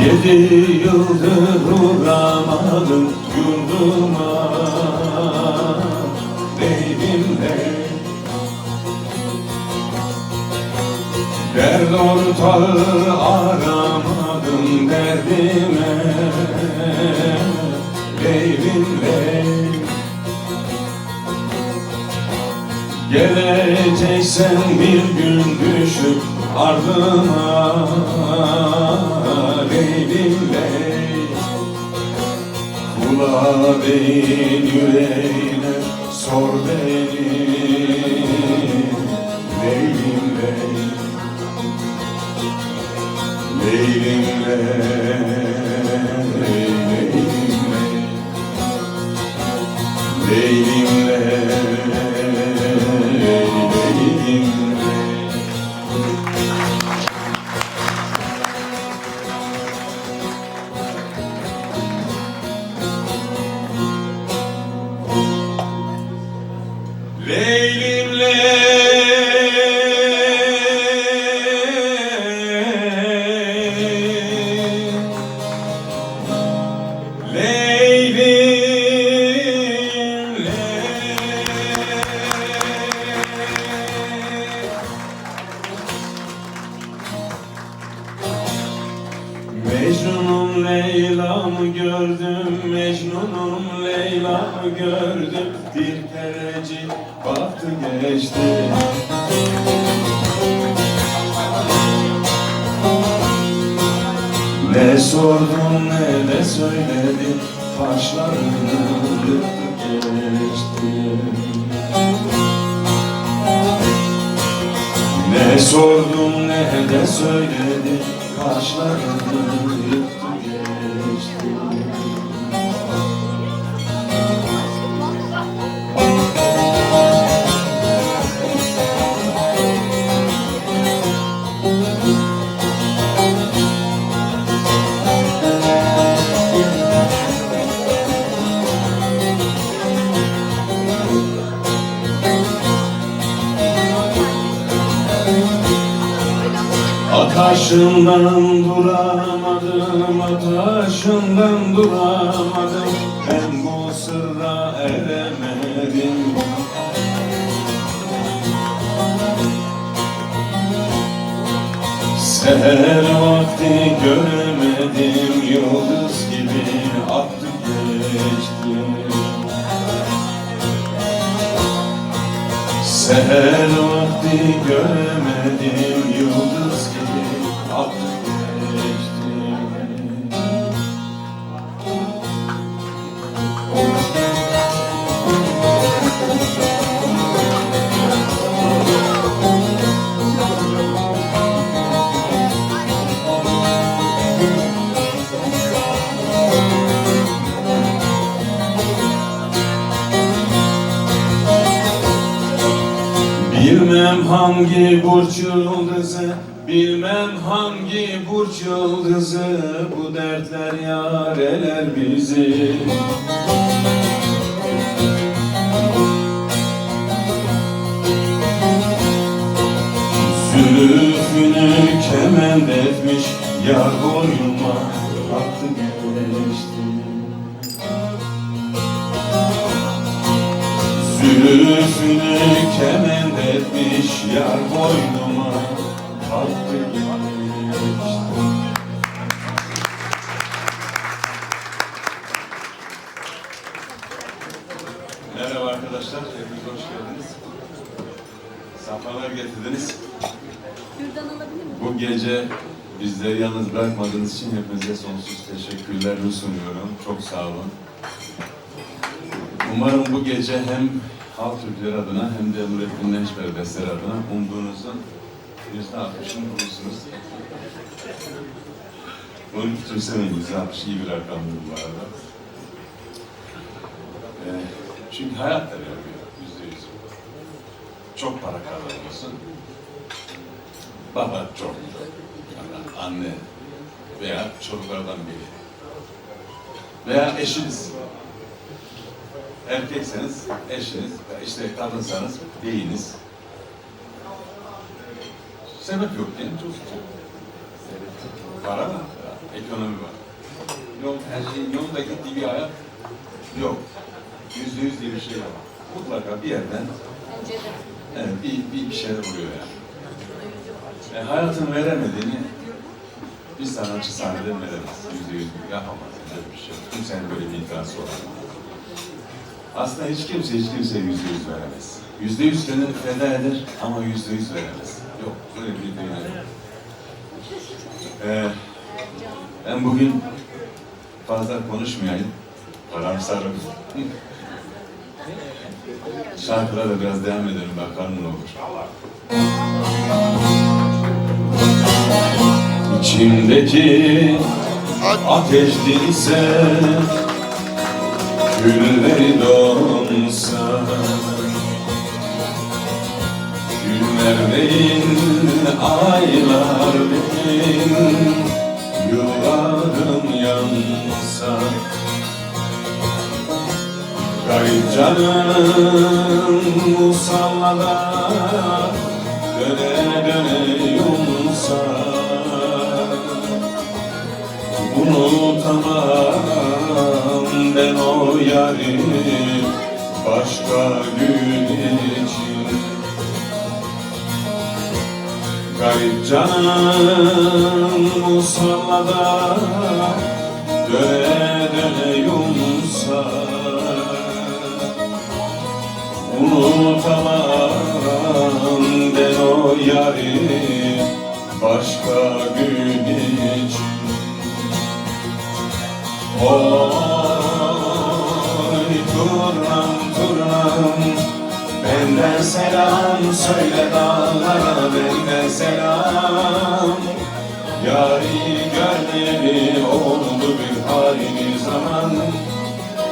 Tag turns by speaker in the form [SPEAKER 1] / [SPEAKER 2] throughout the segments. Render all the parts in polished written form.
[SPEAKER 1] Yedi yıldır uğramadım yurduma Leylimle derd ortağı aramadım derdime Leylimle geleceksen bir gün düşüp ardıma Leylimle kula değil yüreğine sor beni Leylimle Leylimle Leylimle Leylimle Mecnun'um Leyla'mı gördüm, Mecnun'um Leyla'mı gördüm. Bir kerecik baktı geçti. Ne sordum ne de söyledim, kaşlarını yırttı geçti. Ne sordum ne de söyledim, kaşlarını yırttı geçti. Ataşından duramadım, ataşından duramadım. Ben bu sırra eremedim. Seher vakti göremedim, yıldız gibi aktı geçti. Seher vakti göremedim, yıldız gibi aktı geçti. Bilmem hangi burç yıldızı, bilmem hangi burç yıldızı, bu dertler yareler bizi. Zülfünü kemend etmiş, yar boynuma aktı geçti. Zülfünü kemend etmiş, yar boynuma aktı geçti. Merhaba arkadaşlar, hepiniz hoş geldiniz. Safhalar getirdiniz. Bu gece bizleri yalnız bırakmadığınız için hepinize sonsuz teşekkürlerimi sunuyorum. Çok sağ olun. Umarım bu gece hem halk Türkleri adına hem de Nurettin Neşber Besteler adına umduğunuzun %60'ını bulursunuz. Bunu küçümsemeyin, %60 iyi bir rakamdır bu arada. Çünkü hayat da veriyor, %100. Çok para kazanıyorsun. Baba çok, yani anne veya çocuklardan biri. Veya eşiniz. Erkekseniz eşiniz, işte kadınsanız beyiniz. Sebep yok yani çok güzel. Para var, ekonomi var. Yol, her şeyin yolunda gittiği bir hayat yok. %100 diye bir şey var. Mutlaka bir yerden evet, bir şeyler oluyor yani. Hayatın veremediğini bir sanatçı sahneden veremez. %100 yapamaz. Böyle bir şey yok. Kimsenin böyle bir iddiası olamaz. Aslında hiç kimseye %100 veremez. %100 kendini feda eder ama %100 veremez. Yok, böyle bir dünya yok. Ben bugün fazla konuşmayayım. Karamsarım. Şarkılara biraz devam edelim, bakalım ne olur. İçimdeki ateş değilse, gülleri donsa, günler değil, aylar değil, yıllarım yansa, garip canım musallada döne döne yumsa, unutamam ben o yari başka gün için. Garip canım musallada döne döne yumsa, unutamam ben o yari başka gün için. Oy turnam turnam, benden selam söyle dağlara, benden selam. Yari görmeli oldu bir hayli zaman,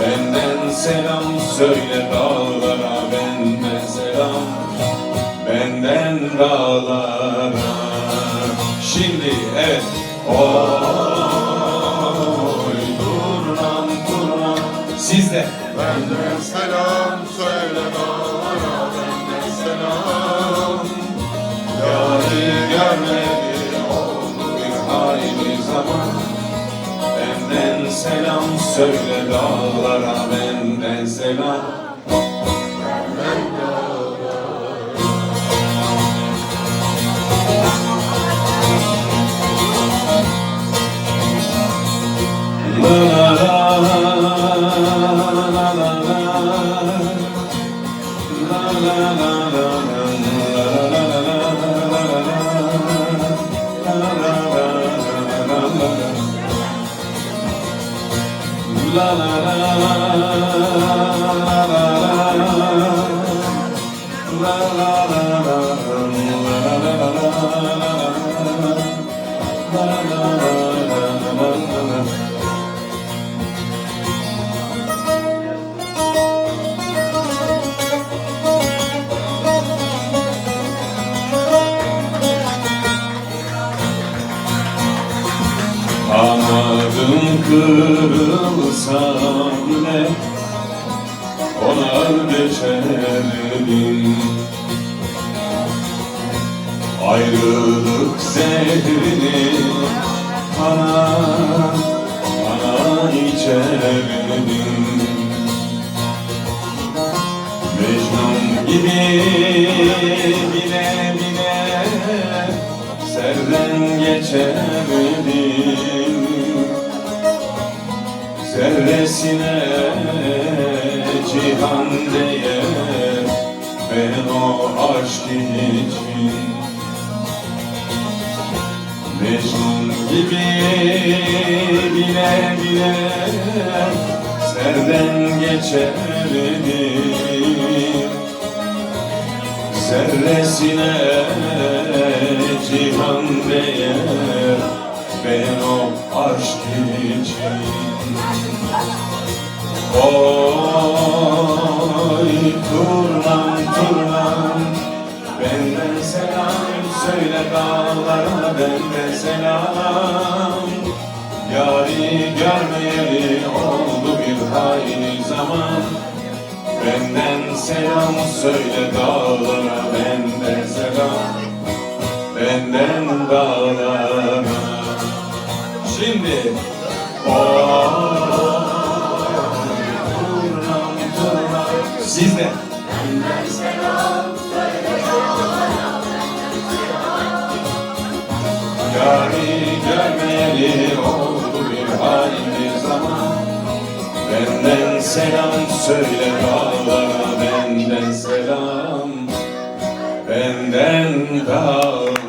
[SPEAKER 1] benden selam söyle dağlara, benden selam, benden dağlara. Şimdi evet. Siz de.
[SPEAKER 2] Benden selam söyle bana, benden selam.
[SPEAKER 1] Yari görmedi oldu bir hayli zaman, benden selam söyle dağlara, benden selam. Kanadım kırılsa bile konar geçerim, ayrılık zehrini kana kana içerim. Mecnun gibi bile bile serden geçemedim, zerresine cihan değer ben o aşk için. Mecnun gibi bile bile serden geçemedim, zerresine cihan değer ben o aşk için. Oy turnam turnam, benden selam söyle dağlara, benden selam. Yâri görmeyeli oldu bir hayli zaman, benden selam söyle dağlara, benden selam, benden dağlara. Şimdi turnam turnam, siz de
[SPEAKER 3] Benden selam söyle dağlara, benden selam.
[SPEAKER 1] yâri görmeyeli oldu bir hayli zaman, benden selam söyle dağlara, benden selam, benden dağlara.